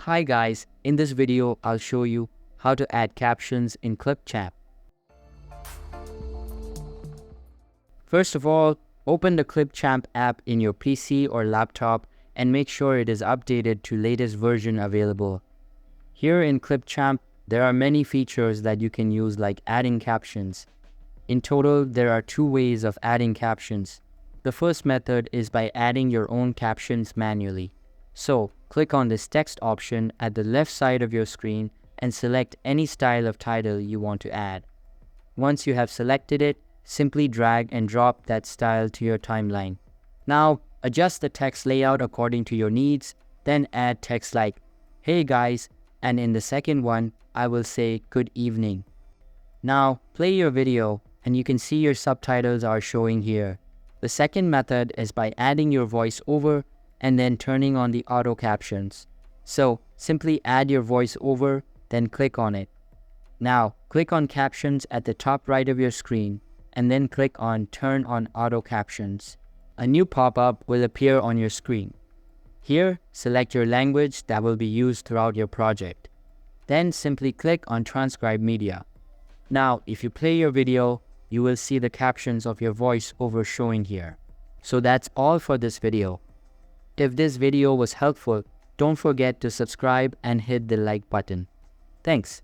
Hi guys, in this video I'll show you how to add captions in Clipchamp. First of all, open the Clipchamp app in your PC or laptop and make sure it is updated to latest version available. Here in Clipchamp, there are many features that you can use like adding captions. In total, there are two ways of adding captions. The first method is by adding your own captions manually. So, click on this text option at the left side of your screen and select any style of title you want to add. Once you have selected it, simply drag and drop that style to your timeline. Now, adjust the text layout according to your needs, then add text like, "Hey guys," and in the second one, I will say, "Good evening." Now, play your video and you can see your subtitles are showing here. The second method is by adding your voice over and then turning on the auto captions. So, simply add your voice over, then click on it. Now, click on Captions at the top right of your screen, and then click on Turn on Auto Captions. A new pop-up will appear on your screen. Here, select your language that will be used throughout your project. Then simply click on Transcribe Media. Now, if you play your video, you will see the captions of your voice over showing here. So that's all for this video. If this video was helpful, don't forget to subscribe and hit the like button. Thanks.